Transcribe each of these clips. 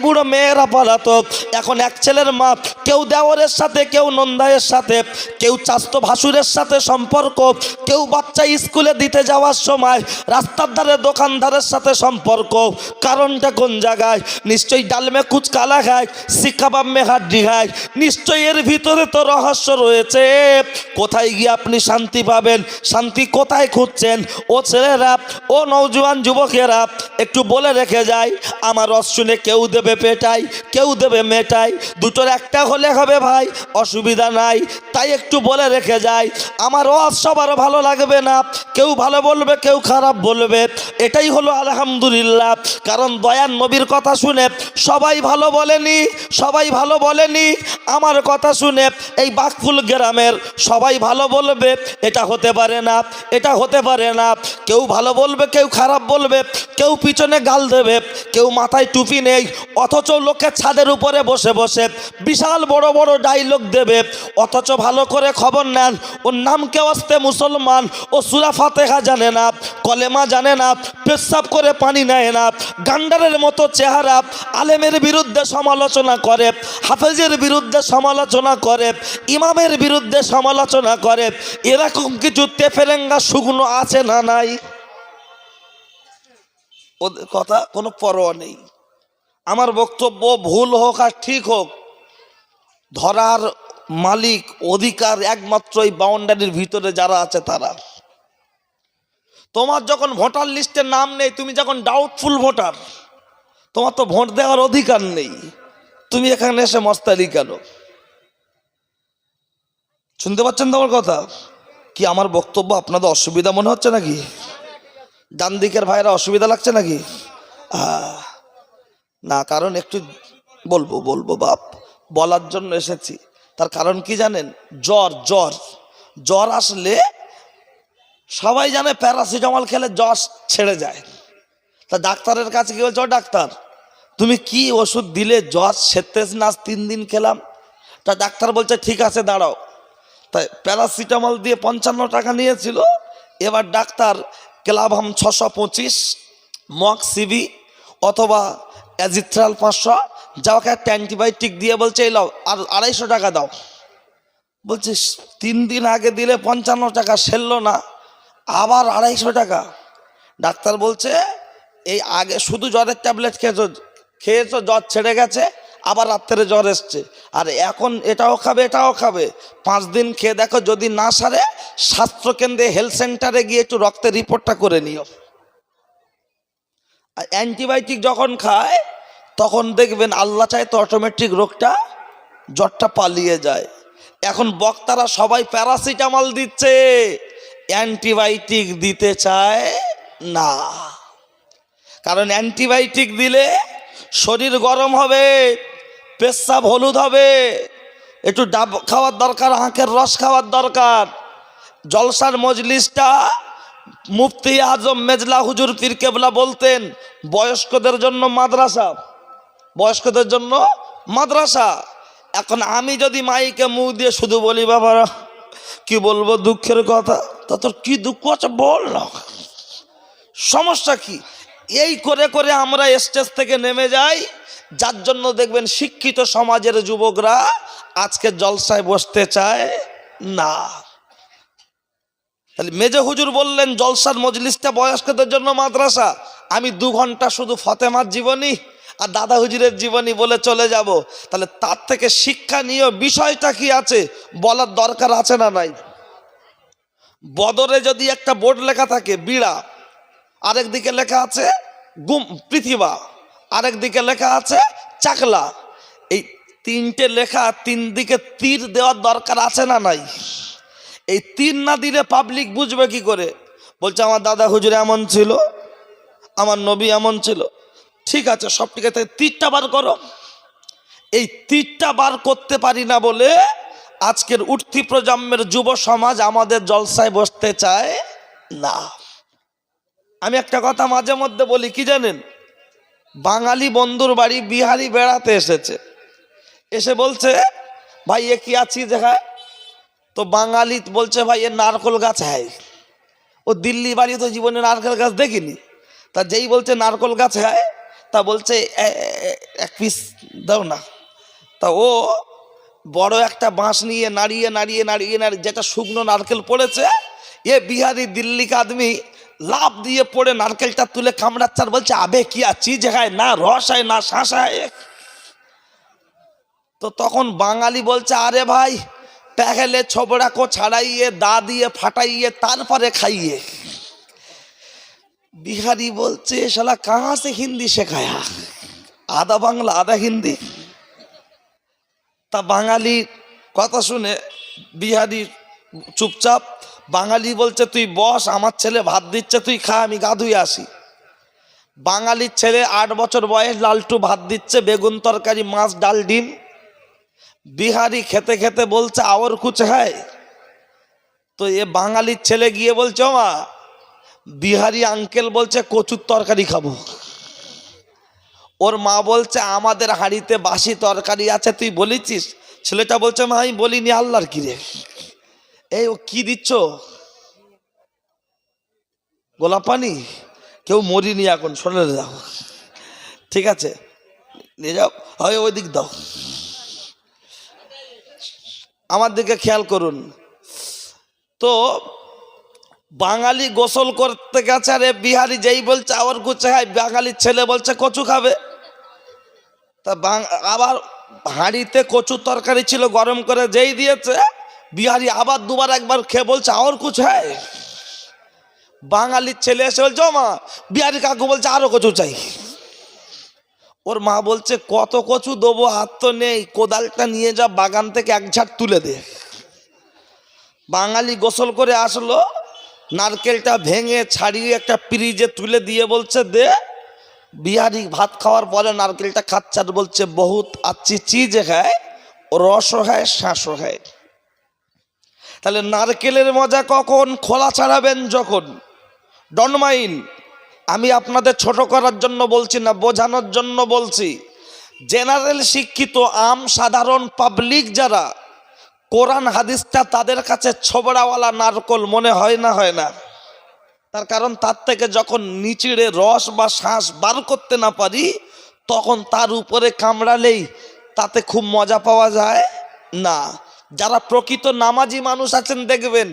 বুড়ো মেয়েরা পালাতো। এখন এক ছেলের মা, কেউ দেওরের সাথে, কেউ নন্দায়ের সাথে, কেউ চাস্তো ভাসুরের সাথে সম্পর্ক, কেউ বাচ্চা স্কুলে দিতে যাওয়ার সময় রাস্তার ধারে দোকানদারের সাথে সম্পর্ক। কারণটা কোন জায়গায়? নিশ্চয়ই ডালমে কুচ কালা খায়, শিক্ষাবাব মে হাড্ডি খায়। নিশ্চয়ই এর ভিতরে তো রহস্য রয়েছে। কোথায় গিয়ে আপনি শান্তি পাবেন? শান্তি কোথায় খুঁজছেন? ও ছেলেরা, ও নওজোয়ান যুবকেরা, একটু বলে রেখে যায়, আমার রস শুনে কেউ দেবে পেটাই, কেউ দেবে মেটাই, দুটোর একটা হলে হবে ভাই, অসুবিধা নাই। তাই একটু বলে রেখে যায়, আমার রস সবার ভালো লাগবে না, কেউ ভালো বলবে, কেউ খারাপ বলবে। এটাই হলো আলহামদুলিল্লাহ। কারণ দয়ার নবীর কথা শুনে সবাই ভালো বলেনি, সবাই ভালো বলেনি। আমার কথা শুনে এই বাকফুল গ্রামের সবাই ভালো বলবে, এটা হতে পারে না, এটা হতে পারে না। কেউ ভালো বলবে, কেউ খারাপ বলবে, কেউ পিছনে গাল দেবে, কেউ মাথায় টুপি নেই, অথচ লোকের ছাদের উপরে বসে বসে বিশাল বড় বড় ডায়লগ দেবে, অথচ ভালো করে খবর নেন ওর নাম কেউ আসতে মুসলমান, ও সূরা ফাতিহা জানে না, কলেমা জানে না, পেশাব করে পানি নেয় না, গান্ডারের মতো চেহারা, আলেমের বিরুদ্ধে সমালোচনা করে, হাফেজের বিরুদ্ধে সমালোচনা করে, ইমামের বিরুদ্ধে সমালোচনা করে। এরকম কিছু তেফেরেঙ্গা শুকনো আছে না নাই? ওদের কথা কোনো পরোয়া নেই। আমার বক্তব্য ভুল হোক আর ঠিক হোক, ধরার মালিক অধিকার একমাত্র এই বাউন্ডারির ভিতরে যারা আছে তারা। তোমার যখন ভোটার লিস্টের নাম নেই, তুমি যখন ডাউটফুল ভোটার, তোমার তো ভোট দেওয়ার অধিকার নেই। তুমি এখানে এসে মস্তারি কেন? শুনতে পাচ্ছেন তো আমার কথা? কি আমার বক্তব্য আপনাদের অসুবিধা মনে হচ্ছে নাকি? ডান দিকের ভাইরা অসুবিধা লাগছে নাকি? না, কারণ একটু বলবো বাপ, বলার জন্য এসেছি। তার কারণ কি জানেন? জ্বর আসলে সবাই জানে প্যারাসিটামল খেলে জ্বর ছেড়ে যায়। তা ডাক্তারের কাছে কি বলছো, ডাক্তার তুমি কি ওষুধ দিলে জ্বর সেরতেছে না, 3 দিন খেলাম। তা ডাক্তার বলছে ঠিক আছে দাঁড়াও। তাই প্যারাসিটামল দিয়ে 55 টাকা নিয়েছিল। এবার ডাক্তার ক্লাভাম 625, মক সিবি অথবা অ্যাজিথ্রাল 500, যাওয়াকে একটা অ্যান্টিবায়োটিক দিয়ে বলছে এই লাও, আর 250 টাকা দাও। বলছে 3 দিন আগে দিলে 55 টাকা, সেরলো না, আবার 250 টাকা। ডাক্তার বলছে এই আগে শুধু জ্বরের ট্যাবলেট খেয়েছো, জ্বর ছেড়ে গেছে, আবার রাত্রে জ্বর এসছে, আর এখন এটাও খাবে এটাও খাবে। 5 দিন খেয়ে দেখো, যদি না সারে স্বাস্থ্যকেন্দ্রে হেলথ সেন্টারে গিয়ে একটু রক্তের রিপোর্টটা করে নিও। আর অ্যান্টিবায়োটিক যখন খায় তখন দেখবেন আল্লাহ চায় তো অটোমেটিক জ্বরটা পালিয়ে যায়। এখন বক্তারা সবাই প্যারাসিটামল দিচ্ছে, অ্যান্টিবায়োটিক দিতে চায় না। কারণ অ্যান্টিবায়োটিক দিলে শরীর গরম হবে, পেশাব হলুদ হবে, একটু ডাব খাওয়ার দরকার, আখের রস খাওয়ার দরকার। জলসার মজলিসটা মুফতি আজম মেজলা হুজুর পীর কেবলা বলতেন বয়স্কদের জন্য মাদ্রাসা, বয়স্কদের জন্য মাদ্রাসা। এখন আমি যদি মাইকে মুখ দিয়ে শুধু বলি বাবা কি বলবো দুঃখের কথা, তা তোর কি দুঃখ আছে বল না, সমস্যা কি? এই করে করে আমরা স্টেজ থেকে নেমে যাই, যার জন্য দেখবেন শিক্ষিত সমাজের যুবকরা আজকে জলসায় বসতে চায় না। তাহলে মেজে হুজুর বললেন জলসার মজলিসটা বয়স্কদের জন্য মাদ্রাসা, আমি 2 ঘন্টা শুধু ফতেমার জীবনী আর দাদা হুজুরের জীবনী বলে চলে যাব। তাহলে তার থেকে শিক্ষণীয় বিষয়টা কি আছে বলার দরকার আছে না নাই? বদরে যদি একটা বোর্ড লেখা থাকে বিড়া, আরেক দিকে লেখা আছে পৃথিবী, আরেক দিকে লেখা আছে চাকলা, এই 3টে লেখা 3 দিকে তীর দেওয়ার দরকার আছে না নাই? এই তীর না দিলে পাবলিক বুঝবে কি করে? বলছে আমার দাদা হুজুর এমন ছিল, আমার নবী এমন ছিল। ঠিক আছে, সব ঠিক আছে, তীরটা বার করো। এই তীরটা বার করতে পারি না বলে আজকের উঠতি প্রজন্মের যুব সমাজ আমাদের জলসায় বসতে চায় না। আমি একটা কথা মাঝে মধ্যে বলি কি জানেন? বাঙালি বন্ধুর বাড়ি বিহারি বেড়াতে এসেছে, এসে বলছে ভাই এ কি আছি দেখায়, তো বাঙালি বলছে ভাই এ নারকল গাছ হ্যায়। ও দিল্লি বাড়ি তো জীবনে নারকেল গাছ দেখিনি, তা যেই বলছে নারকল গাছ হ্যায়, তা বলছে এক পিস দাও না। তা ও বড় একটা বাঁশ নিয়ে নাড়িয়ে নাড়িয়ে নাড়িয়ে নাড়িয়ে যেটা শুকনো নারকেল পড়েছে, এ বিহারি দিল্লি কা আদমি লাভ দিয়ে পড়ে নারকেলটা তুলে কামড়াচ্ছে আর বলছে আবে কিয়া চিজ হয় না, রস হয় না, শাঁস হয়। তো তখন বাঙালি বলছে আরে ভাই पहले छोबड़ा को छड़ाइए, दा दिए फटाइए, तारपरे खाइए। बिहारी बोलते शाला कहाँ से हिंदी सिखाया, आधा बांग्ला आधा हिंदी। ता बांगाली कथा शुने बिहारी चुपचाप, बांगाली बोलছে তুই বস, আমার ছেলে ভাত দিচ্ছে তুই খা, আমি গা ধুয়ে আসি। বাঙালির ছেলে 8 বছর বয়স লালটু ভাত দিচ্ছে, বেগুন তরকারি মাছ ডাল ডিম। बिहारी खेते खेते बोलছে और कुछ है, तो ये बांगाली छेले गिये बोलছে मा बिहारी अंकेल बोलছে কচুর তরকারি খাবো। ওর মা বলছে আমাদের হাঁড়িতে বাসি তরকারি আছে তুই বলেছিস। ছেলেটা বলছে মা আমি বলিনি, আল্লাহর কি রে। এই ও কি দিচ্ছ, গোলাপ পানি? কেউ মরিনি এখন, সরে যাও, ঠিক আছে নিয়ে যাও, হয় ওই দিক দাও, আমার দিকে খেয়াল করুন। তো বাঙালি গোসল করতে গেছে, আরে বিহারি যেই বলছে আবার কুচ হয়, বাঙালির ছেলে বলছে কচু খাবে। তা আবার হাঁড়িতে কচু তরকারি ছিল, গরম করে যেই দিয়েছে, বিহারি আবার দুবার একবার খেয়ে বলছে আর কুচ হয়। বাঙালির ছেলে এসে বলছে ও মা, বিহারি কাকু বলছে আরো কচু চাই। ওর মা বলছে কত কচু দেবো, হাত তো নেই, কোদালটা নিয়ে যা বাগান থেকে এক ঝাড় তুলে দে। বাঙালি গোসল করে আসলো, নারকেলটা ভেঙে ছাড়িয়ে একটা ফ্রিজে তুলে দিয়ে বলছে দে। বিহারি ভাত খাওয়ার পরে নারকেলটা খাচ্ছে আর বলছে বহুত আচ্ছি চিজ হ্যায়, রসও হ্যায় শাঁসও হ্যায়। তাহলে নারকেলের মজা কখন? খোলা ছাড়াবেন যখন। ডন্ট মাইন্ড, আমি আপনাদের ছোট করার জন্য বলছি না, বোঝানোর জন্য বলছি। জেনারেল শিক্ষিত আম সাধারণ পাবলিক যারা, কোরআন হাদিসটা তাদের কাছে ছোবড়াওয়ালা নারকল মনে হয় না, হয় না? তার কারণ তার থেকে যখন নিচিড়ে রস বা শ্বাস বার করতে না পারি, তখন তার উপরে কামড়ালেই তাতে খুব মজা পাওয়া যায় না। যারা প্রকৃত নামাজি মানুষ আছেন দেখবেন,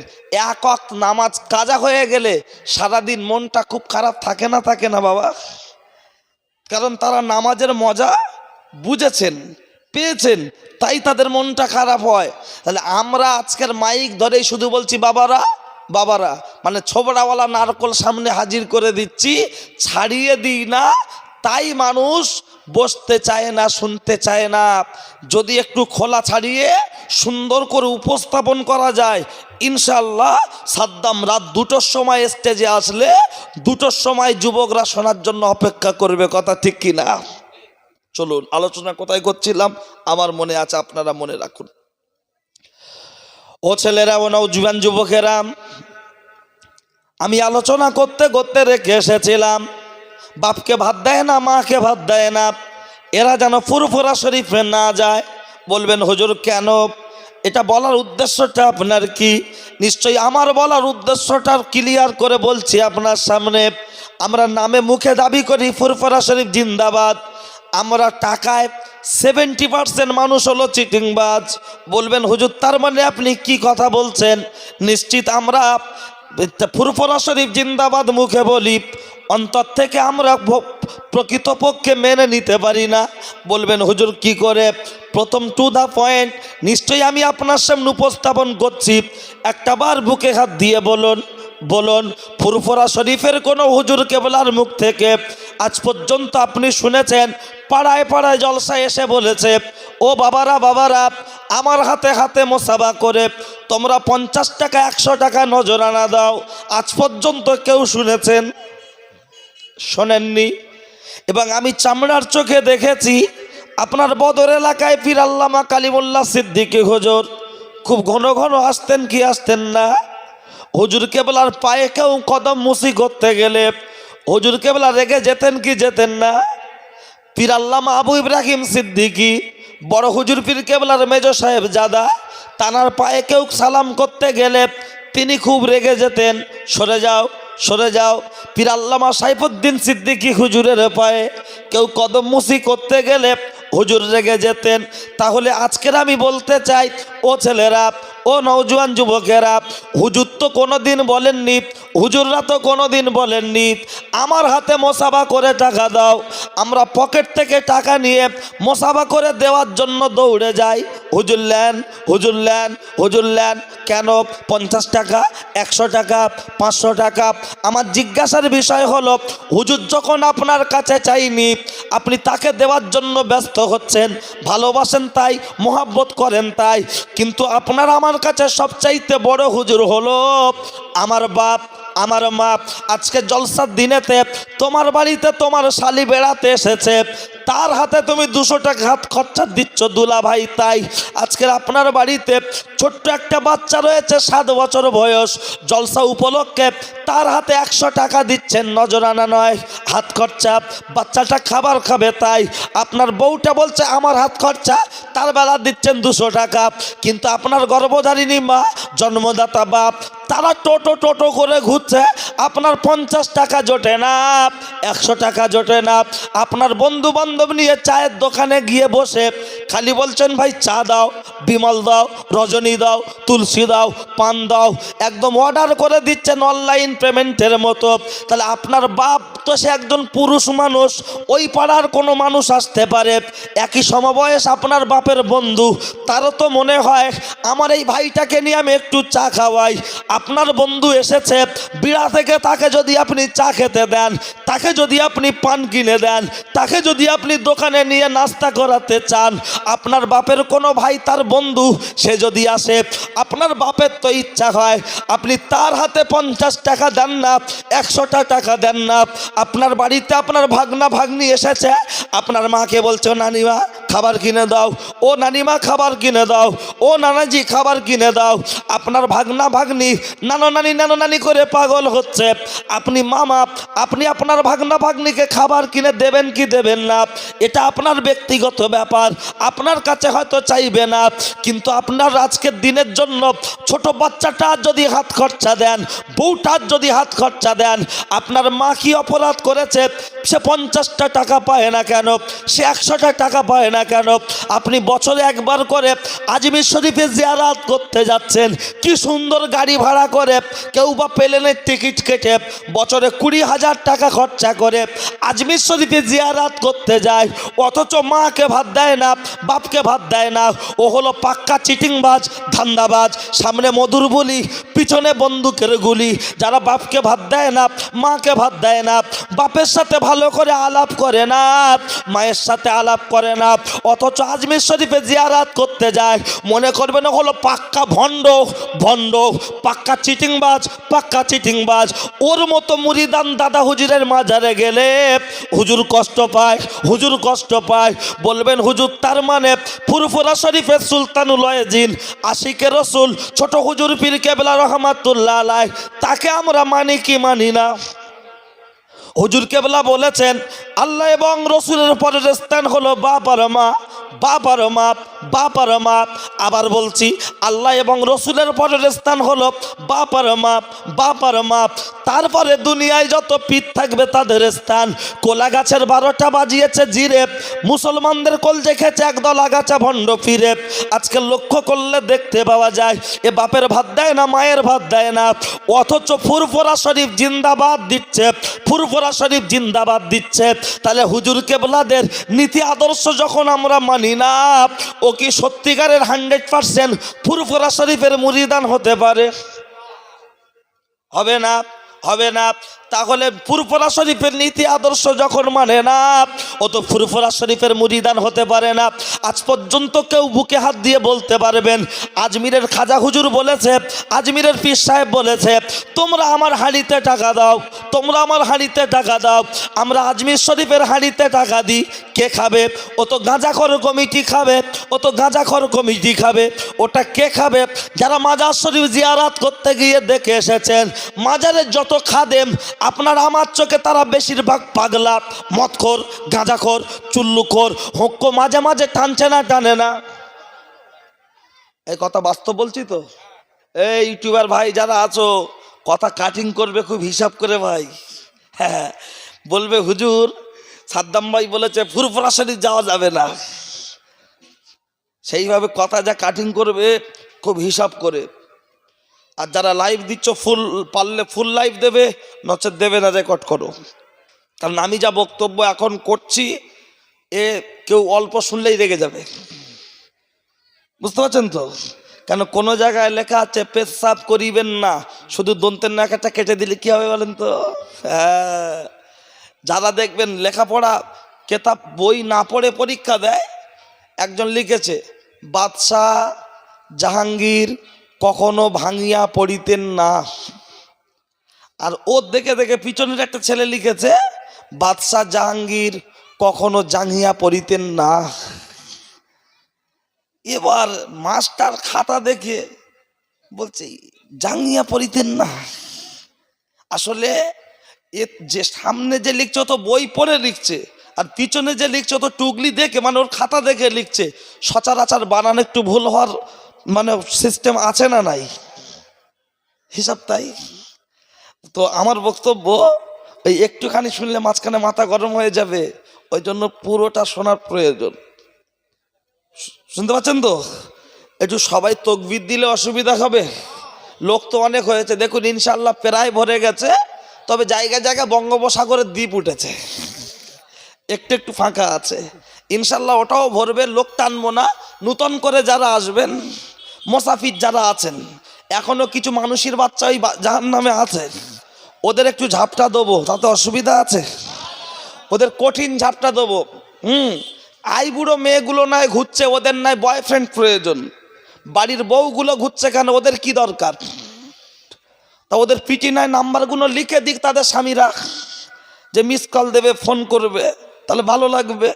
এক ওয়াক্ত নামাজ কাজা হয়ে গেলে সারাদিন মনটা খুব খারাপ থাকে না, থাকে না বাবা? কারণ তারা নামাজের মজা বুঝেছেন, পেয়েছেন, তাই তাদের মনটা খারাপ হয়। তাহলে আমরা আজকের মাইক ধরেই শুধু বলছি বাবারা বাবারা, মানে ছোবড়াওয়ালা নারকল সামনে হাজির করে দিচ্ছি, ছাড়িয়ে দিই না, তাই মানুষ বসতে চায় না, শুনতে চায় না। যদি একটু খোলা ছাড়িয়ে সুন্দর করে উপস্থাপন করা যায়, ইনশাল্লাহ সাদ্দাম রাত 2টোর সময় স্টেজে আসলে 2টোর সময় যুবকরা শোনার জন্য অপেক্ষা করবে। কথা ঠিক কি না? চলুন, আলোচনা কোথায় করছিলাম আমার মনে আছে, আপনারা মনে রাখুন। ও ছেলেরা, ও নওজোয়ান যুবকেরা, আমি আলোচনা করতে করতে রেখে এসেছিলাম, বাপকে ভাত দেয় না, মাকে ভাত দেয় না, এরা যেন ফুরফুরা শরীফে না যায়। বলবেন হুজুর কেন? এটা বলার উদ্দেশ্যটা আপনার কি? নিশ্চয়ই আমার বলার উদ্দেশ্যটা ক্লিয়ার করে বলছি আপনার সামনে। আমরা নামে মুখে দাবি করি ফুরফুরা শরীফ জিন্দাবাদ, আমরা টাকায় 70% মানুষ হলো চিটিংবাজ। বলবেন হুজুর তার মানে আপনি কি কথা বলছেন? নিশ্চিত আমরা ফুরফুরা শরীফ জিন্দাবাদ মুখে বলি, অন্তর থেকে আমরা প্রকৃতপক্ষে মেনে নিতে পারি না। বলবেন হুজুর কি করে? প্রথম টু দ্য পয়েন্ট, নিশ্চয়ই আমি আপনার সামনে উপস্থাপন করছি, একটা বার বুকে হাত দিয়ে বলুন বলুন ফুরফুরা শরীফের কোনো হুজুর কেবলার মুখ থেকে আজ পর্যন্ত আপনি শুনেছেন পাড়ায় পাড়ায় জলসায় এসে বলেছে ও বাবারা বাবারা আমার হাতে হাতে মোসাবা করে তোমরা 50 টাকা 100 টাকা নজরানা দাও? আজ পর্যন্ত কেউ শুনেছেন? শোনেননি। এবং আমি চামড়ার চোখে দেখেছি আপনার বদর এলাকায় পীর আল্লামা কালিমুল্লাহ সিদ্দিকী হুজুর খুব ঘন ঘন আসতেন কি আসতেন না? হুজুর কেবলার পায়ে কেউ কদম মুসি করতে গেলে হুজুর কেবলা রেগে যেতেন কি যেতেন না? পীর আল্লামা আবু ইব্রাহিম সিদ্দিকী বড় হুজুর পীর কেবলার মেজো সাহেব জাদা, তানার পায়ে কেউ সালাম করতে গেলে তিনি খুব রেগে যেতেন, সরে যাও সরে যাও। পীর আল্লামা সাইফুদ্দিন সিদ্দিকী হুজুরের পায়ে কেউ কদম মুসি করতে গেলে হুজুর রেগে যেতেন। তাহলে আজকের আমি বলতে চাই, ও ছেলেরা, ও নওজোয়ান যুবকেরা, হুজুর তো কোনোদিন বলেননি, হুজুররা তো কোনোদিন বলেননি আমার হাতে মোসাবা করে টাকা দাও। আমরা পকেট থেকে টাকা নিয়ে মোসাবা করে দেওয়ার জন্য দৌড়ে যাই, হুজুর লেন, হুজুর লেন, হুজুর লেন। কেন 50 টাকা, 100 টাকা, 500 টাকা? আমার জিজ্ঞাসার বিষয় হলো, হুজুর যখন আপনার কাছে চাইনি, আপনি তাকে দেওয়ার জন্য ব্যস্ত হচ্ছেন, ভালোবাসেন তাই, মোহাব্বত করেন তাই, কিন্তু আপনার আমার কাছে সবচাইতে বড় হুজুর হলো আমার বাপ, আমার মা। আজকে জলসার দিনেতে তোমার বাড়িতে তোমার শালি বেড়াতে এসেছে, তার হাতে তুমি 200 টাকা হাত খরচা দিচ্ছ দুলা ভাই, তাই আজকের আপনার বাড়িতে ছোট্ট একটা বাচ্চা রয়েছে 7 বছর বয়স, জলসা উপলক্ষে তার হাতে 100 টাকা দিচ্ছেন, নজরানা নয়, হাত খরচা। বাচ্চাটা খাবার খাবে তাই আপনার বউটা বলছে আমার হাত খরচা, তার বেলা দিচ্ছেন 200 টাকা। কিন্তু আপনার গর্ভধারিণী মা, জন্মদাতা বাপ, তারা টোটো করে ঘুরছে, আপনার 50 টাকা জোটে না, 100 টাকা জোটে না। আপনার বন্ধু বান্ধব নিয়ে চায়ের দোকানে গিয়ে বসে খালি বলছেন ভাই চা দাও, বিমল দাও, রজনী দাও, তুলসী দাও, পান দাও, একদম অর্ডার করে দিচ্ছেন অনলাইন পেমেন্টের মতো। তাহলে আপনার বাপ তো সে একজন পুরুষ মানুষ, ওই পাড়ার কোনো মানুষ আসতে পারে, একই সমবয়স আপনার বাপের বন্ধু, তারও তো মনে হয় আমার এই ভাইটাকে নিয়ে আমি একটু চা খাওয়াই। আপনার বন্ধু এসেছে বিড়া থেকে, তাকে যদি আপনি চা খেতে দেন, তাকে যদি আপনি পান কিনে দেন, তাকে যদি আপনি দোকানে নিয়ে নাস্তা করাতে চান, আপনার বাপের কোনো ভাই তার বন্ধু সে যদি আসে, আপনার বাপের তো ইচ্ছা হয় আপনি তার হাতে 50 টাকা দেন না, 100 টাকা দেন না। আপনার বাড়িতে আপনার ভাগনা ভাগ্নি এসেছে, আপনার মাকে বলছো নানিমা খাবার কিনে দাও, ও নানিমা খাবার কিনে দাও, ও নানাজি খাবার কিনে দাও। আপনার ভাগনা ভাগ্নি নানো নানি করে পাগল হচ্ছে, আপনি মামা, আপনি আপনার ভাগনা ভাগ্নিকে খাবার কিনে দেবেন কি দেবেন না, এটা আপনার ব্যক্তিগত ব্যাপার, আপনার কাছে হয়তো চাইবে না, কিন্তু আপনার আজকের দিনের জন্য ছোট বাচ্চাটা যদি হাত খরচা দেন, বউটার যদি হাত খরচা দেন, আপনার মা কি অপরাধ করেছে? সে 50টা টাকা পায় না কেন? সে 100টা টাকা পায় না কেন? আপনি বছরে একবার করে আজমির শরীফে জিয়ারত করতে যাচ্ছেন, কি সুন্দর গাড়ি ভাড়া করে, কেউ বা প্লেনের টিকিট কেটে বছরে 20,000 টাকা খরচা করে আজমির শরীফে জিয়ারত করতে যায়, অথচ মাকে ভাত দেয় না, বাপকে ভাত দেয় না। ও হলো পাক্কা চিটিংবাজ, ধান্দাবাজ, সামনে মধুর বলি, পিছনে বন্দুকের গুলি। যারা বাপকে ভাত দেয় না, মাকে ভাত দেয় না, বাপের সাথে ভালো করে আলাপ করে না, মায়ের সাথে আলাপ করে না, অথচ আজমির শরীফে জিয়ারত করতে যায়, মনে করবে না হলো পাক্কা ভণ্ড, পাক্কা চিটিংবাজ, পাক্কা চিটিংবাজ। ওর মতো মুরিদান দাদা হুজুরের মাজারে গেলে হুজুর কষ্ট পায়, হুজুর কষ্ট পায়। বলবেন হুজুর তার মানে ফুরফুরা শরীফের সুলতানুল ওয়াজিন, আশিকে রসুল, ছোট হুজুর পীর কেবলা রহমাতুল্লাহ আলাইহ, তাকে আমরা মানি কি মানি না? হুজুর কেবলা বলেছেন আল্লাহ এবং রসুলের পরের স্থান হলো বাপ আর মা, বাপ আর মা, বাপ আর মা। আবার বলছি আল্লাহ এবং রসুলের পরের স্থান হলো বাপ আর মা, বাপ আর মা। তারপরে দুনিয়ায় যত পীর থাকবে তাদের স্থান। কোলা গাছের 12টা বাজিয়েছে জিরে, মুসলমানদের কোল দেখেছে একদল আগাছা ভণ্ড ফিরে। আজকে লক্ষ্য করলে দেখতে পাওয়া যায় এ বাপের ভাত দেয় না, মায়ের ভাত দেয় না, অথচ ফুরফুরা শরীফ জিন্দাবাদ দিচ্ছে, ফুরফুরা শরীফ জিন্দাবাদ দিচ্ছে। তাহলে হুজুর কেবলাদের নীতি আদর্শ যখন আমরা মানি না, ও কি সত্যিকারের 100% ফুরফুরা শরীফের মুরিদান হতে পারে? হবে না, হবে না। তাহলে ফুরফুরা শরীফের নীতি আদর্শ যখন মানে না, ও তো ফুরফুরা শরীফের মুরিদান হতে পারে না। আজ পর্যন্ত কেউ বুকে হাত দিয়ে বলতে পারবেন আজমিরের খাজা হুজুর বলেছে, আজমিরের পীর সাহেব বলেছে তোমরা আমার হাঁড়িতে টাকা দাও, তোমরা আমার হাঁড়িতে টাকা দাও, আমরা আজমির শরীফের হাঁড়িতে টাকা দিই, কে খাবে? ও তো গাঁজাখর কমিটি খাবে, ও তো গাঁজাখর কমিটি খাবে। ওটা কে খাবে? যারা মাজার শরীফ জিয়ারত করতে গিয়ে দেখে এসেছেন, মাজারের যত খাদেম আপনার আমার চোখে তারা বেশিরভাগ পাগলা, মদখোর, গাঁজাখোর, চুল্লুখোর, হোক্কো মাঝে মাঝে টানছে না, টানে না? এই কথা বাস্তব বলছি তো। এই ইউটিউবার ভাই যারা আছো, কথা কাটিং করবে খুব হিসাব করে ভাই। হ্যাঁ, বলবে হুজুর সাদ্দাম ভাই বলেছে ফুরফুরা শরীফ যাওয়া যাবে না, সেইভাবে কথা যা কাটিং করবে খুব হিসাব করে। আর যারা লাইভ দিচ্ছ ফুল পারলে ফুল লাইভ দেবে, নচেত দেবে না, রেকর্ড করো। কারণ আমি যা বক্তব্য এখন করছি কেউ অল্প শুনলেই রেগে যাবে, বুঝতে পারছেন তো? কেন কোনো জায়গায় লেখা আছে পেশাব করিবেন না, শুধু দন্তের নাকাটা কেটে দিলে কি হবে বলেন তো? হ্যাঁ, যারা দেখবেন লেখাপড়া কেতাব বই না পড়ে পরীক্ষা দেয়, একজন লিখেছে বাদশাহ জাহাঙ্গীর কখনো ভাঙিয়া পড়িতেন না, আর ওর দেখে দেখে পিছনের একটা ছেলে লিখেছে বাদশাহ জাহাঙ্গীর কখনো জাঙ্গিয়া পড়িতেন না। এবার মাস্টার খাতা দেখে বলছে জাঙ্গিয়া পড়িতেন না। আসলে এ যে সামনে যে লিখছে তো বই পড়ে লিখছে, আর পিছনে যে লিখছে তো টুকলি দেখে, মানে ওর খাতা দেখে লিখছে। সচরাচর বানান একটু ভুল হওয়ার মানে সিস্টেম আছে না নাই, হিসাব তাই। তো আমার বক্তব্য ওই একটুখানি শুনলে মাঝখানে মাথা গরম হয়ে যাবে, ওই জন্য পুরোটা শোনার প্রয়োজন। শুনতে পাচ্ছেন তো? একটু সবাই তকবির দিলে অসুবিধা হবে, লোক তো অনেক হয়েছে। দেখুন ইনশাল্লাহ প্রায় ভরে গেছে, তবে জায়গায় জায়গায় বঙ্গোপসাগরের দ্বীপ উঠেছে, একটু একটু ফাঁকা আছে। ইনশাল্লাহ ওটাও ভরবে, লোক টানবো না। নূতন করে যারা আসবেন, মোসাফির যারা আছেন, এখনো কিছু মানুষের বাচ্চা ওই জাহান্নামে আছে, ওদের একটু ঝাপটা দেবো, তাতে অসুবিধা আছে? ওদের কঠিন ঝাপটা দেবো। আই বুড়ো মেয়েগুলো নয় ঘুরছে, ওদের নয় বয়ফ্রেন্ড প্রয়োজন। বাড়ির বউগুলো ঘুরছে কেন, ওদের কি দরকার? তা ওদের পিটি নয় নাম্বারগুলো লিখে দিক তাদের স্বামীরা, যে মিস কল দেবে, ফোন করবে, তাহলে ভালো লাগবে।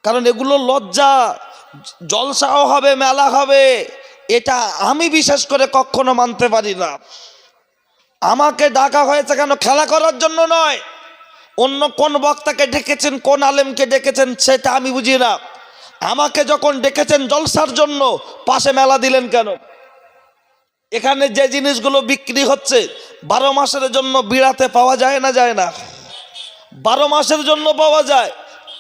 কারণ এগুলো লজ্জা, জলসাও হবে, মেলা হবে, এটা আমি বিশেষ করে কখনো মানতে পারি না। আমাকে ডাকা হয়েছে কেন, খেলা করার জন্য নয়। অন্য কোন বক্তাকে ডেকেছেন, কোন আলেমকে ডেকেছেন সেটা আমি বুঝি না। আমাকে যখন ডেকেছেন জলসার জন্য, পাশে মেলা দিলেন কেন? এখানে যে জিনিসগুলো বিক্রি হচ্ছে 12 মাসের জন্য বিড়াতে পাওয়া যায় না, যায় না? 12 মাসের জন্য পাওয়া যায়,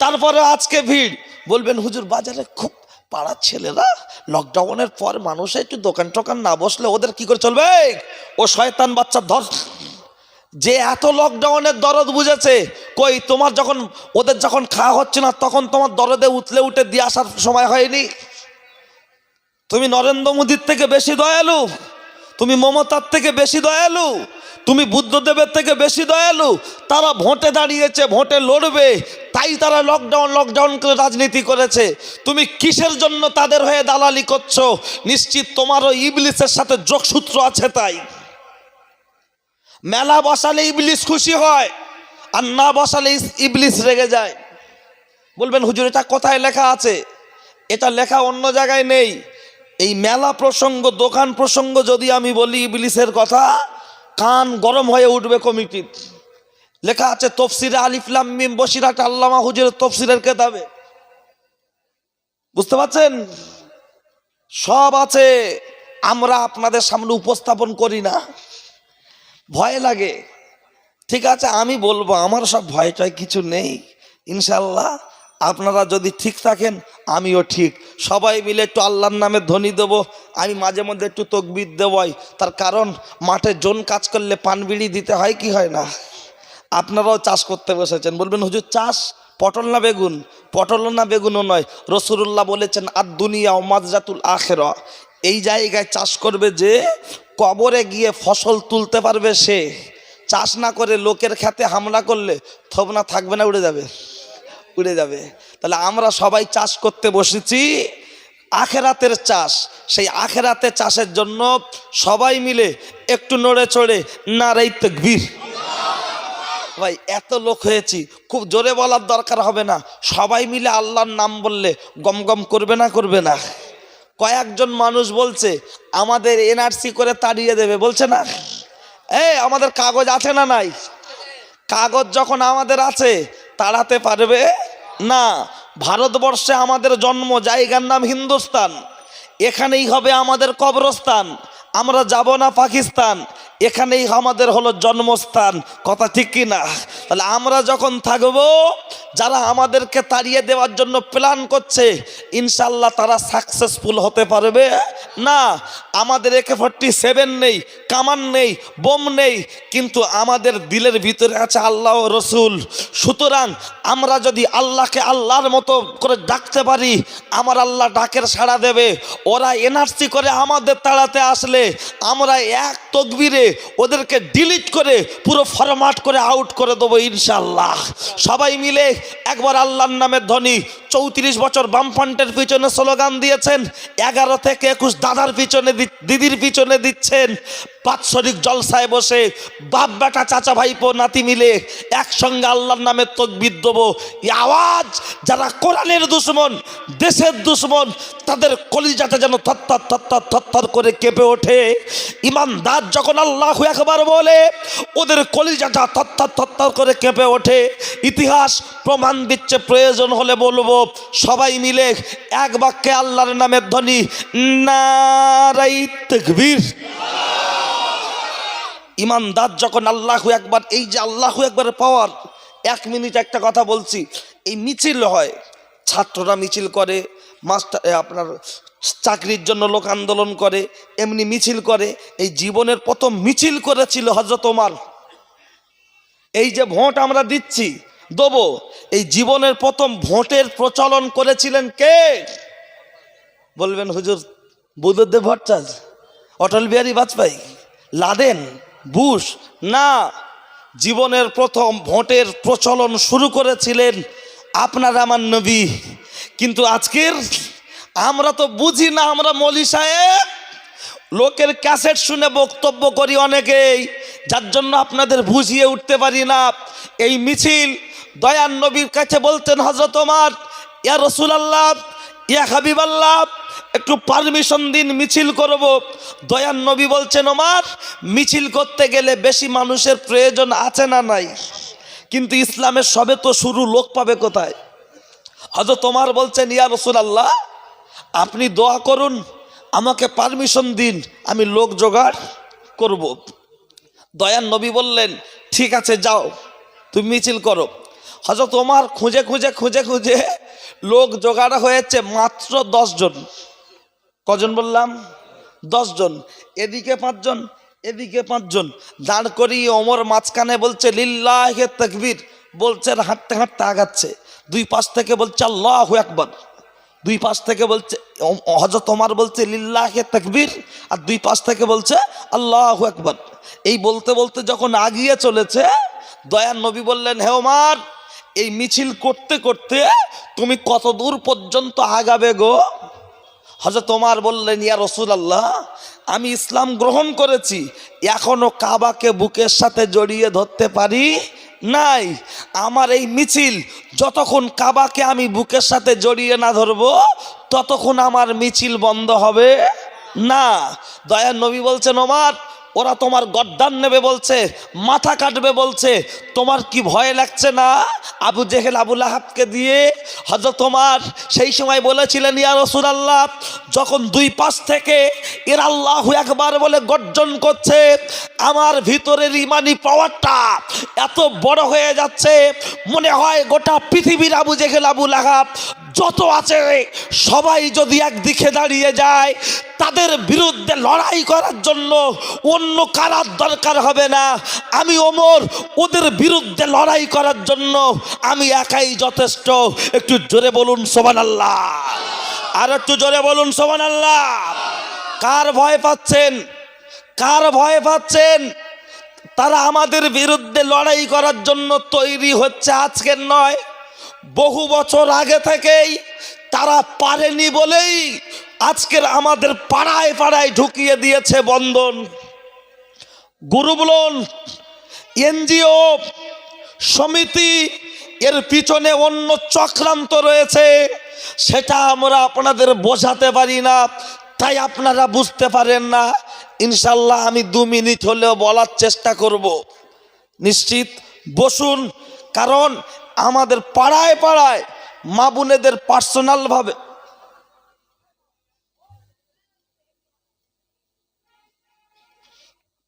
তারপরে আজকে ভিড়। বলবেন হুজুর বাজারে খুব পাড়ার ছেলেরা, লকডাউনের পর মানুষ একটু দোকান টোকান না বসলে ওদের কি করে চলবে? ও শয়তান বাচ্চা ধর, যে এত লকডাউনের দরদ বুঝেছে। কই তোমার যখন ওদের যখন খাওয়া হচ্ছে না, তখন তোমার দরদে উতলে উঠে দিয়ে আসার সময় হয়নি? তুমি নরেন্দ্র মোদীর থেকে বেশি দয়ালু, তুমি মমতার থেকে বেশি দয়ালু, তুমি বুদ্ধদেবের থেকে বেশি দয়ালু। তারা ভোটে দাঁড়িয়েছে, ভোটে লড়বে, তাই তারা লকডাউন করে রাজনীতি করেছে। তুমি কিসের জন্য তাদের হয়ে দালালি করছো? নিশ্চিত তোমারও ইবলিসের সাথে যোগসূত্র আছে। তাই মেলা বসালে ইবলিস খুশি হয়, আর না বসালে ইবলিস রেগে যায়। বলবেন হুজুর এটা কোথায় লেখা আছে? এটা লেখা অন্য জায়গায় নেই। এই মেলা প্রসঙ্গ, দোকান প্রসঙ্গ যদি আমি বলি ইবলিসের কথা, কান গরম হয়ে উঠবে কমিটির। লেখা আছে তফসিরে আলিফ লাম মিম বসিরাট আল্লামা হুজুরের তফসিরের কিতাবে, বুঝতে পারছেন? সব আছে, আমরা আপনাদের সামনে উপস্থাপন করি না, ভয় লাগে। ঠিক আছে, আমি বলবো আমার সব ভয় টয় কিছু নেই। ইনশাল্লাহ আপনারা যদি ঠিক থাকেন, আমিও ঠিক। সবাই মিলে একটু আল্লাহর নামে ধ্বনি দেবো। আমি মাঝে মধ্যে একটু তকবির দেবই, তার কারণ মাঠে জোন কাজ করলে পান বিড়ি দিতে হয় কি হয় না? আপনারাও চাষ করতে বসেছেন, বলবেন হুজুর চাষ পটল না বেগুন? পটল না বেগুনও নয়, রাসূলুল্লাহ বলেছেন আর দুনিয়া ও মাজরাতুল আখিরা। এই জায়গায় চাষ করবে যে কবরে গিয়ে ফসল তুলতে পারবে সে। চাষ না করে লোকের খেতে হামলা করলে থবনা থাকবে না, উড়ে যাবে, উড়ে যাবে। তাহলে আমরা সবাই চাষ করতে বসেছি, আখেরাতের চাষ। সেই আখেরাতের চাষের জন্য সবাই মিলে একটু নড়ে চড়ে নারাই তাকবীর। ভাই এত লোক হয়েছি, খুব জোরে বলার দরকার হবে না, সবাই মিলে আল্লাহর নাম বললে গম গম করবে না, করবে না? কয়েকজন মানুষ বলছে আমাদের এনআরসি করে তাড়িয়ে দেবে, বলছে না? আমাদের কাগজ আছে না নাই? কাগজ যখন আমাদের আছে, তাড়াতে পারবে না। ভারতবর্ষে আমাদের জন্ম, জায়গার নাম হিন্দুস্তান, এখানেই হবে আমাদের কবরস্থান। আমরা যাব না পাকিস্তান, এখানেই আমাদের হলো জন্মস্থান, কথা ঠিক কি না? তাহলে আমরা যখন থাকবো, যারা আমাদেরকে তাড়িয়ে দেওয়ার জন্য প্ল্যান করছে, ইনশাল্লাহ তারা সাকসেসফুল হতে পারবে না। আমাদের AK-47 নেই, কামান নেই, বোম নেই, কিন্তু আমাদের দিলের ভিতরে আছে আল্লাহ ও রসুল। সুতরাং আমরা যদি আল্লাহকে আল্লাহর মতো করে ডাকতে পারি, আমার আল্লাহ ডাকের সাড়া দেবে। ওরা এনআরসি করে আমাদের তাড়াতে আসলে আমরা এক তকবীরে ওদেরকে ডিলিট করে পুরো ফরম্যাট করে আউট করে দেবো ইনশাল্লাহ। সবাই মিলে একবার আল্লাহর নামের ধ্বনি। 34 বছর বামফ্রন্টের পিছনে স্লোগান দিয়েছেন, 11 থেকে 21 দাদার পিছনে দিদির পিছনে দিচ্ছেন। বাৎসরিক জলসায় বসে বাপ বেটা চাচা ভাইপো নাতি মিলে একসঙ্গে আল্লাহর নামে তাকবীর দেবো। এই আওয়াজ যারা কোরআনের দুশমন, দেশের দুশমন, তাদের কলিজাটা যেন থরথর থরথর থরথর করে কেঁপে ওঠে। ইমানদার যখন আল্লাহু আকবার বলে, ওদের কলিজাটা থরথর থরথর করে কেঁপে ওঠে। ইতিহাস প্রমাণ দিচ্ছে, প্রয়োজন হলে বলবো। সবাই মিলে এক বাক্যে আল্লাহর নামের ধ্বনি, নারাই তাকবীর। ইমানদার যখন আল্লাহু আকবার, এই যে আল্লাহু আকবারের পাওয়ার। 1 মিনিট একটা কথা বলছি। এই মিছিল হয়, ছাত্ররা মিছিল করে, মাস্টার আপনার চাকরির জন্য লোক আন্দোলন করে, এমনি মিছিল করে। এই জীবনের প্রথম মিছিল করেছিল হযরত ওমর। এই যে ভোট আমরা দিচ্ছি দেবো, এই জীবনের প্রথম ভোটের প্রচলন করেছিলেন কে? বলবেন হুজুর বুদ্ধদেব ভট্টাচার্য, অটল বিহারী বাজপেয়ী, লাদেন, বুশ? না, জীবনের প্রথম ভোটের প্রচলন শুরু করেছিলেন আপনার আমার নবী। কিন্তু আজকের আমরা তো বুঝি না, আমরা মৌলী সাহেব লোকের ক্যাসেট শুনে বক্তব্য করি অনেকেই, যার জন্য আপনাদের বুঝিয়ে উঠতে পারি না। এই মিছিল দয়ার নবীর কাছে বলতেন হযরত ওমর, ইয়া রাসূলুল্লাহ, ইয়া হাবিবাল্লাহ, একটু পারমিশন দিন, মিছিল করব। দয়ার নবী বলছেন, ওমর, মিছিল করতে গেলে বেশি মানুষের প্রয়োজন আছে না নাই? কিন্তু ইসলামের সবে তো শুরু, লোক পাবে কোথায়? হযরত ওমর বলছেন, ইয়া রাসূলুল্লাহ, আপনি দোয়া করুন, আমাকে পারমিশন দিন, আমি লোক জোগাড় করব। দয়ার নবী বললেন, ঠিক আছে যাও, তুমি মিছিল করো। হযরত ওমর খুঁজে খুঁজে খুঁজে খুঁজে লোক জোগাড় হয়েছে মাত্র 10 জন। কজন বললাম? 10 জন। এদিকে 5 জন, এদিকে 5 জন। দাঁড় করিয়ে ওমর মাঝখানে বলছে লিল্লাহি তাকবীর, বলছে, হাঁটতে হাঁটতে আগাচ্ছে। 2 পাশ থেকে বলছে আল্লাহু আকবার, 2 পাশ থেকে বলছে, হযরত ওমর বলছে লিল্লাহি তাকবীর, আর 2 পাশ থেকে বলছে আল্লাহু আকবার। এই বলতে বলতে যখন আগিয়ে চলেছে, দয়ার নবী বললেন, হে ওমর, এই মিছিল করতে করতে তুমি কত দূর পর্যন্ত আগাবে গো? হযরত ওমর বললেন, ইয়া রাসূলুল্লাহ, আমি ইসলাম গ্রহণ করেছি, এখনো কাবাকে বুকের সাথে জড়িয়ে ধরতে পারি নাই। আমার এই মিছিল যতক্ষণ কাবাকে আমি বুকের সাথে জড়িয়ে না ধরবো, ততক্ষণ আমার মিছিল বন্ধ হবে না। দয়ার নবী বলছেন, ওমর, ওরা তোমার গর্দান নেবে বলছে, মাথা কাটবে বলছে, তোমার কি ভয় লাগছে না আবু জেহেল আবু লাহাবকে দিয়ে? হযরত ওমর সেই সময় বলেছিলেন, ইয়া রাসূলুল্লাহ, যখন 2 পাশ থেকে এর আল্লাহু আকবার বলে গর্জন করছে, আমার ভিতরের ইমানি পাওয়ারটা এত বড় হয়ে যাচ্ছে, মনে হয় গোটা পৃথিবীর আবু জেহেল আবু লাহাব যত আছে সবাই যদি একদিকে দাঁড়িয়ে যায়, তাদের বিরুদ্ধে লড়াই করার জন্য অন্য কারার দরকার হবে না। আমি ওমর ওদের বিরুদ্ধে লড়াই করার জন্য আমি একাই যথেষ্ট। একটু জোরে বলুন সুবহানাল্লাহ, আর একটু জোরে বলুন সুবহানাল্লাহ। কার ভয় পাচ্ছেন? কার ভয় পাচ্ছেন? তারা আমাদের বিরুদ্ধে লড়াই করার জন্য তৈরি হচ্ছে, আজকের নয়, বহু বছর আগে থেকেই। তারা পারেনি বলেই আজকের আমাদের পাড়ায় পাড়ায় ঢুকিয়ে দিয়েছে বন্ধন, গুরুবলন, এনজিও, সমিতি। এর পিছনে অন্য চক্রান্ত রয়েছে, সেটা আমরা আপনাদের বোঝাতে পারি না, তাই আপনারা বুঝতে পারেন না। ইনশাল্লাহ আমি 2 মিনিট হলেও বলার চেষ্টা করব। নিশ্চিত বসুন, কারণ আমাদের পাড়ায় পাড়ায় মা বোনেদের পার্সোনালভাবে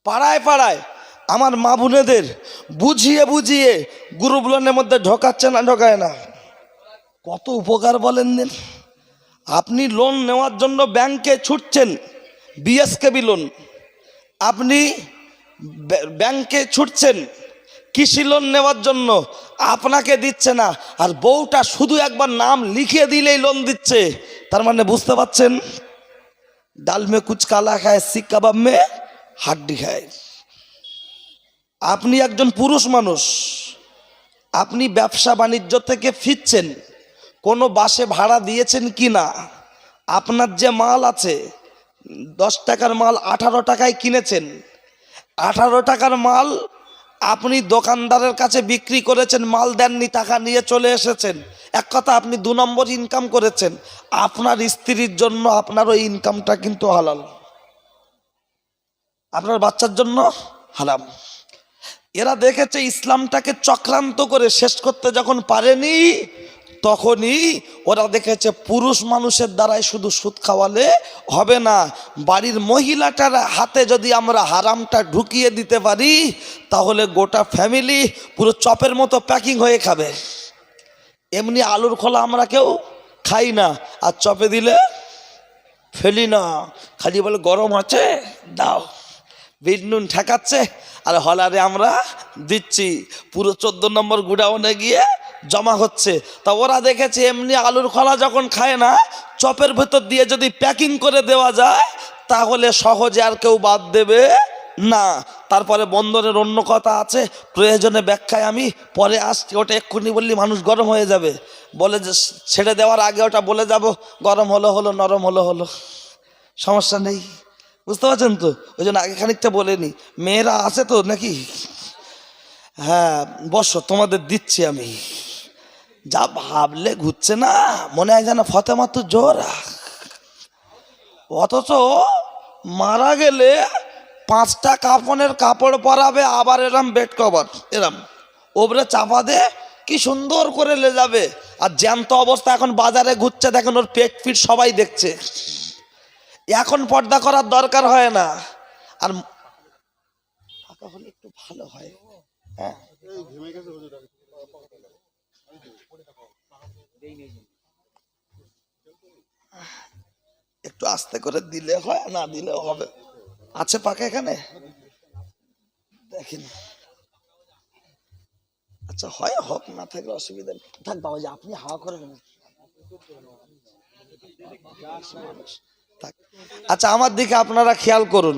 পাড়ায় পাড়ায় আমার মা বোনেদের বুঝিয়ে বুঝিয়ে গ্রুপ লোনের মধ্যে ঢোকাচ্ছে না ঢোকায় না? কত উপকার বলেন দিন। আপনি লোন নেওয়ার জন্য ব্যাংকে ছুটছেন, বিএসকেবি লোন, আপনি ব্যাংকে ছুটছেন কৃষি লোন নেওয়ার জন্য, আপনাকে দিচ্ছে না, আর বউটা শুধু একবার নাম লিখিয়ে দিলেই লোন দিচ্ছে। তার মানে বুঝতে পারছেন, ডাল মে কুচ কালা খায়, শিক কাবাব মে হাড্ডি খায়। আপনি একজন পুরুষ মানুষ, আপনি ব্যবসা বাণিজ্য থেকে ফিরছেন, কোনো বাসে ভাড়া দিয়েছেন কি না, আপনার যে মাল আছে 10 টাকার মাল 18 টাকায় কিনেছেন, 18 টাকার মাল আপনি দোকানদারের কাছে বিক্রি করেছেন, মাল দেননি, টাকা নিয়ে চলে এসেছেন। এক কথা আপনি 2 নম্বর ইনকাম করেছেন। আপনার স্ত্রীর জন্য আপনার ওই ইনকামটা কিন্তু হালাল, আপনার বাচ্চার জন্য হারাম। এরা দেখেছে ইসলামটাকে চক্রান্ত করে শেষ করতে যখন পারেনি, তখনই ওরা দেখেছে পুরুষ মানুষের দ্বারাই শুধু সুদ খাওয়ালে হবে না, বাড়ির মহিলাটার হাতে যদি আমরা হারামটা ঢুকিয়ে দিতে পারি, তাহলে গোটা ফ্যামিলি পুরো চপের মতো প্যাকিং হয়ে খাবে। এমনি আলুর খোলা আমরা কেউ খাই না, আর চপে দিলে ফেলি না, খালি বলে গরম আছে দাও, বিট নুন ঠেকাচ্ছে, আর হলারে আমরা দিচ্ছি, পুরো 14 নম্বর গুডাউনে গিয়ে জমা হচ্ছে। তা ওরা দেখেছে এমনি আলুর খোলা যখন খায় না, চপের ভেতর দিয়ে যদি প্যাকিং করে দেওয়া যায়, তাহলে সহজে আর কেউ বাদ দেবে না। তারপরে বন্দরের অন্য কথা আছে, প্রয়োজনে ব্যাখ্যায় আমি পরে আসছি, ওটা এক্ষুনি বললি মানুষ গরম হয়ে যাবে, বলে যে ছেড়ে দেওয়ার আগে ওটা বলে যাব, গরম হলো হলো, নরম হলো হলো, সমস্যা নেই। বুঝতে পারছেন তো? ওই জন্য আগে খানিকটা বলে নি। মেয়েরা আছে তো নাকি? হ্যাঁ বসো, তোমাদের দিচ্ছি আমি। যা ভাবলে ঘুরছে না, মনে হয় যেন ফতেমা তো জোরা, অথচ মারা গেলে 5টা কাফনের কাপড় পরাবে, আবার এরম বেড কভার এরম ওপরে চাপা দে, কি সুন্দর করে লে যাবে। আর জ্যান্ত অবস্থা এখন বাজারে ঘুরছে, দেখেন ওর পেট ফিট সবাই দেখছে। এখন পর্দা করার দরকার হয় না। আর ফাঁকা হলে একটু ভালো হয়। হ্যাঁ একটু আস্তে করে দিলে হয়, না দিলে হবে। আছে পাকা এখানে দেখেন। আচ্ছা হয়, হোক, না থাকলে অসুবিধা নেই। থাক বাবা, যে আপনি হাওয়া করেন। আচ্ছা আমার দিকে আপনারা খেয়াল করুন,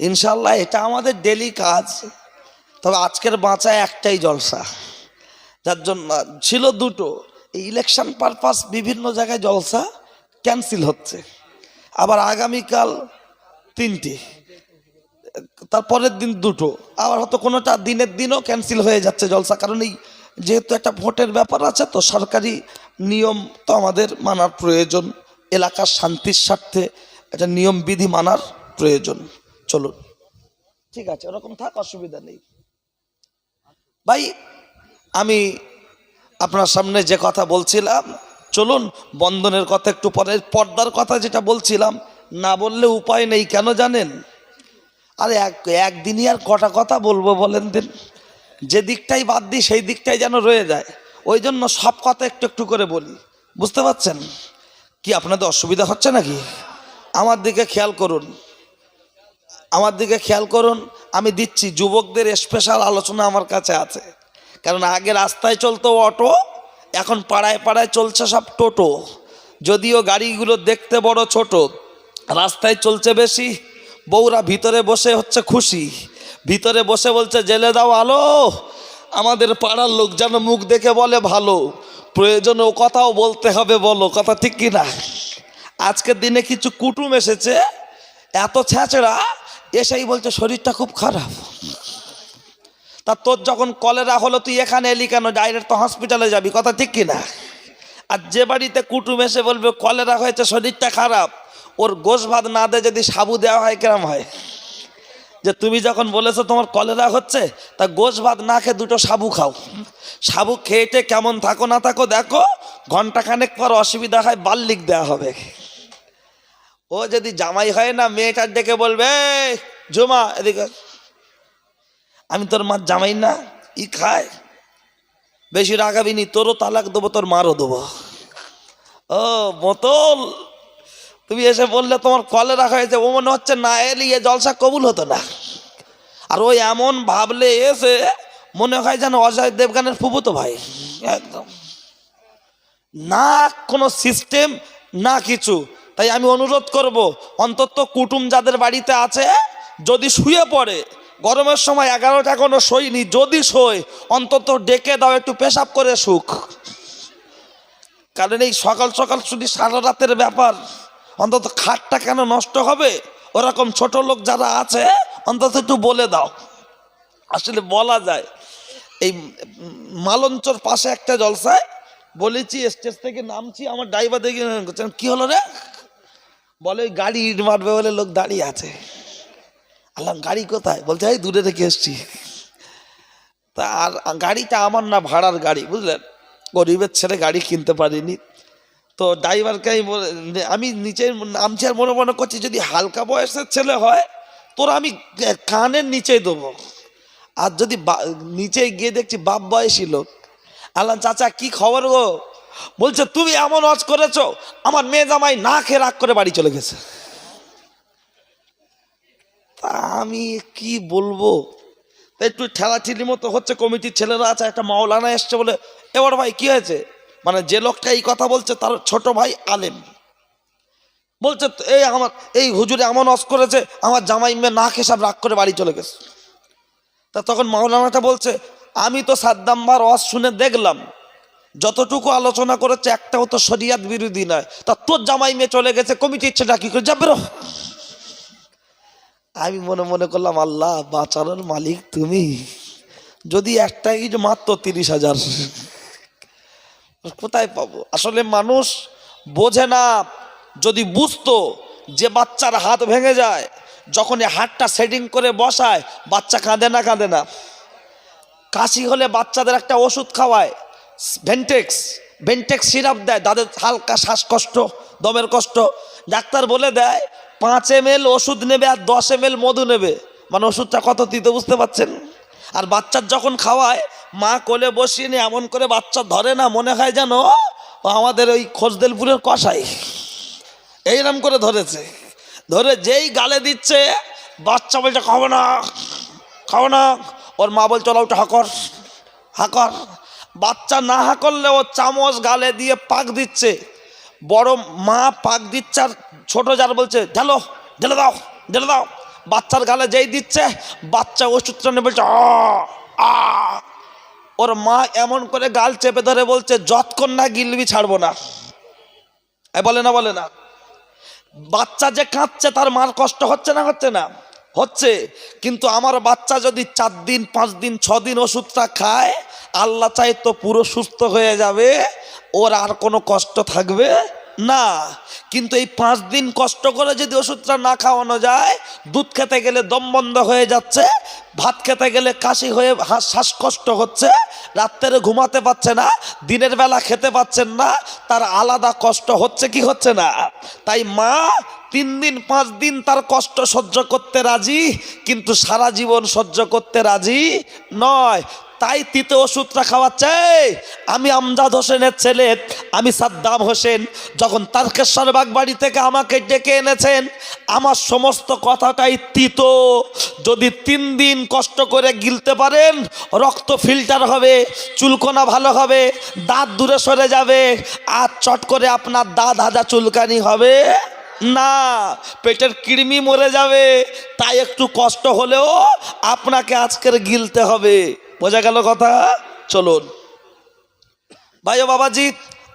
ইনশাল্লাহ এটা আমাদের ডেলি কাজ। তবে আজকের বাঁচায় একটাই জলসা, যার জন্য ছিল 2টো, এই ইলেকশন পারপাস বিভিন্ন জায়গায় জলসা ক্যান্সেল হচ্ছে, আবার আগামীকাল 3টে, তারপরের দিন 2টো, আবার হয়তো কোনোটা দিনের দিনও ক্যান্সেল হয়ে যাচ্ছে জলসা। কারণ এই যেহেতু একটা ভোটের ব্যাপার আছে, তো সরকারি নিয়ম তো আমাদের মানার প্রয়োজন, এলাকার শান্তির স্বার্থে একটা নিয়ম বিধি মানার প্রয়োজন। চলুন ঠিক আছে, ওরকম থাক, অসুবিধা নেই। ভাই আমি আপনার সামনে যে কথা বলছিলাম, চলুন বন্ধনের কথা একটু পরে, পর্দার কথা যেটা বলছিলাম, না বললে উপায় নেই। কেন জানেন? আরে একদিনই আর কটা কথা বলবো বলেন দিন, যে দিকটাই বাদ দিই সেই দিকটাই যেন রয়ে যায়, ওই জন্য সব কথা একটু একটু করে বলি। বুঝতে পারছেন কি? আপনাদের অসুবিধা হচ্ছে নাকি? আমার দিকে খেয়াল করুন, আমার দিকে খেয়াল করুন। আমি দিচ্ছি, যুবকদের স্পেশাল আলোচনা আমার কাছে আছে। কারণ আগে রাস্তায় চলতো অটো, এখন পাড়ায় পাড়ায় চলছে সব টোটো। যদিও গাড়িগুলো দেখতে বড় ছোট, রাস্তায় চলছে বেশি। বউরা ভিতরে বসে হচ্ছে খুশি, ভিতরে বসে বলছে জেলে দাও আলো, আমাদের পাড়ার লোক যেন মুখ দেখে বলে ভালো, প্রয়োজনে ও কথাও বলতে হবে, বলো কথা ঠিক কিনা। আজকের দিনে কিছু কুটুম এসেছে, এত ছ্যাঁচড়া, এসেই বলছে শরীরটা খুব খারাপ। তা তোর যখন কলেরা হলো তুই এখানে এলি কেন? ডাইরেক্ট তো হসপিটালে যাবি, কথা ঠিক কিনা। আর যে বাড়িতে কুটুম এসে বলবে কলেরা হয়েছে, শরীরটা খারাপ, ওর গোশ ভাত না দে যদি সাবু দেওয়া হয় কেমন হয়? যে তুমি যখন বলেছো তোমার কলেরা হচ্ছে, তা গোশ ভাত না খেয়ে 2টো সাবু খাও, সাবু খেয়েটে কেমন থাকো না থাকো দেখো, ঘন্টাখানেক পর অসুবিধা হয় বাল্লিক দেওয়া হবে। ও যদি জামাই হয় না, মেয়েটার ডেকে বলবে, "এই ঝুমা এদিকে, আমি তোর মার জামাই না, ই খায়, বেশি রাগাবি নি, তোরও তালাক দেবো, তোর মারও দেবো।" ও বোতল, তুমি এসে বললে তোমার কলে রাখা হয়েছে, ও মনে হচ্ছে না এলে এ জলসা কবুল হতো না। আর ওই এমন ভাবলে এসে মনে হয় যেন অজয় দেবগানের ফুফুতো ভাই, একদম না কোনো সিস্টেম না কিছু। তাই আমি অনুরোধ করব, অন্তত কুটুম যাদের বাড়িতে আছে, যদি শুয়ে পড়ে, গরমের সময় 11টা এখনো শোয়নি, যদি শোয় অন্তত ডেকে দাও, একটু পেশাব করে সুখ। কারণ এই সকাল সকাল শুধু সারা রাতের ব্যাপার, অন্তত খাটটা কেন নষ্ট হবে? ওরকম ছোট লোক যারা আছে অন্তত একটু বলে দাও। আসলে বলা যায়, এই মালঞ্চর পাশে একটা জলসায় বলেছি, স্টেজ থেকে নামছি, আমার ড্রাইভার দেখে কি হলো রে, বলে ওই গাড়ি ইট মারবে বলে লোক দাঁড়িয়ে আছে। আল্লাহ, গাড়ি কোথায়? বলছে এই দূরে রেখে এসছি। তা আর গাড়িটা আমার না, ভাড়ার গাড়ি, বুঝলেন, গরিবের ছেলে, গাড়ি কিনতে পারিনি। তো ড্রাইভারকে আমি নিচে নামছি আর মনে মনে করছি, যদি হালকা বয়সের ছেলে হয় তোর আমি কানের নিচেই দেবো, আর যদি নিচে গিয়ে দেখছি বাপ বয়সী লোক। আল্লাহ, চাচা কি খবর গো? বলছে তুমি এমন ওয়াজ করেছো, আমার মেয়ে জামাই না খেয়ে রাগ করে বাড়ি চলে গেছে। তা আমি কি বলবো, একটু ঠেলাঠেলি মতো হচ্ছে, কমিটির ছেলেরা আছে, একটা মাওলানা এসছে বলে, এবার ভাই কি হয়েছে, মানে যে লোকটা এই কথা বলছে তার ছোট ভাই আলেম, বলছে এই আমার এই হুজুরে এমন ওয়াজ করেছে, আমার জামাই মেয়ে না খেয়ে সব রাগ করে বাড়ি চলে গেছে। তা তখন মাওলানাটা বলছে, আমি তো সাদ্দাম ভার ওয়াজ শুনে দেখলাম, যতটুকু আলোচনা করেছে একটাও তো শরিয়াত বিরোধী নয়, তা তোর জামাই মেয়ে চলে গেছে, কমিটির ছেলেটা কি করে যাবে? আমি মনে মনে করলাম, আল্লাহ বাঁচানোর মালিক তুমি, যদি একটাই মাত্র 30,000 কোথায় পাবো? আসলে মানুষ বোঝে না। যদি বুঝতো যে বাচ্চার হাত ভেঙে যায়, যখন এই হাতটা সেটিং করে বসায়, বাচ্চা কাঁদে না কাঁদে না? কাশি হলে বাচ্চাদের একটা ওষুধ খাওয়ায়, ভেন্টেক্স সিরাপ দেয়, তাদের হালকা শ্বাসকষ্ট, দমের কষ্ট, ডাক্তার বলে দেয় 5 ml ওষুধ নেবে আর 10 ml মধু নেবে, মানে ওষুধটা কত তিতো বুঝতে পারছেন? আর বাচ্চার যখন খাওয়ায়, মা কোলে বসিয়ে নিয়ে এমন করে বাচ্চা ধরে না, মনে হয় যেন আমাদের ওই খোঁজদেলপুরের কষাই এইরকম করে ধরেছে, ধরে যেই গালে দিচ্ছে, বাচ্চা বলছে খাবো না খাবো না, ওর মা বলছে ওটা হাকর হাকর। বাচ্চা না হাকরলে ও চামচ গালে দিয়ে পাক দিচ্ছে, বড় মা পাক দিচ্ছে, আর ছোট যার বলছে ঢেলো ঢেলে দাও ঢেলে দাও। বাচ্চার গালে যেই দিচ্ছে, বাচ্চা ওষুধটা নিয়ে বলছে আ। ওর মা এমন করে গাল চেপে ধরে বলছে, যতক্ষণ না গিলবি ছাড়বো না। বলে না বলে না? বাচ্চা যে কাঁদছে, তার মার কষ্ট হচ্ছে না হচ্ছে না? হচ্ছে। কিন্তু আমার বাচ্চা যদি 4 দিন 5 দিন 6 দিন ওষুধটা খায়, আল্লাহ চাই তো পুরো সুস্থ হয়ে যাবে, ওর আর কোনো কষ্ট থাকবে না। কিন্তু এই 5 দিন কষ্ট করে যদি ওষুধটা না খাওয়ানো যায়, দুধ খেতে গেলে দম বন্ধ হয়ে যাচ্ছে, ভাত খেতে গেলে কাশি হয়ে শ্বাসকষ্ট হচ্ছে, রাত্রে ঘুমাতে পারছে না, দিনের বেলা খেতে পাচ্ছেন না, তার আলাদা কষ্ট হচ্ছে কি হচ্ছে না? তাই মা 3 দিন 5 দিন তার কষ্ট সহ্য করতে রাজি, কিন্তু সারা জীবন সহ্য করতে রাজি নয়। তাই তিতে ওষুধটা খাওয়াচ্ছে। আমি আমজাদ হোসেনের ছেলে, আমি সাদ্দাম হোসেন, যখন তারকেশ্বর বাগবাড়ি থেকে আমাকে ডেকে এনেছেন, আমার সমস্ত কথাটাই তিতো। যদি 3 দিন কষ্ট করে গিলতে পারেন, রক্ত ফিল্টার হবে, চুলকোনা ভালো হবে, দাঁত দূরে সরে যাবে, আর চট করে আপনার দাঁত হাজা চুলকানি হবে না, পেটের কৃমি মরে যাবে। তাই একটু কষ্ট হলেও আপনাকে আজকের গিলতে হবে। বোঝা গেল কথা? চলুন ভাই ও বাবাজি,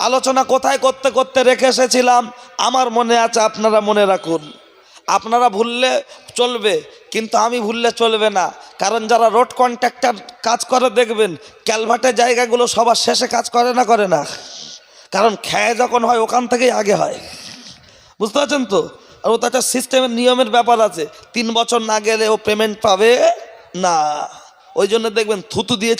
আলোচনা কোথায় করতে করতে রেখে এসেছিলাম আমার মনে আছে, আপনারা মনে রাখুন। আপনারা ভুললে চলবে, কিন্তু আমি ভুললে চলবে না। কারণ যারা রোড কন্ট্রাক্টর কাজ করে, দেখবেন ক্যালভার্টের জায়গাগুলো সবার শেষে কাজ করে না করে না? কারণ খেয়ে যখন হয় ওখান থেকেই আগে হয়, বুঝতে পারছেন তো? আর ও তো একটা সিস্টেমের নিয়মের ব্যাপার আছে, 3 বছর না গেলে ও পেমেন্ট পাবে না। ওই জন্য দেখবেন থুতু দিয়ে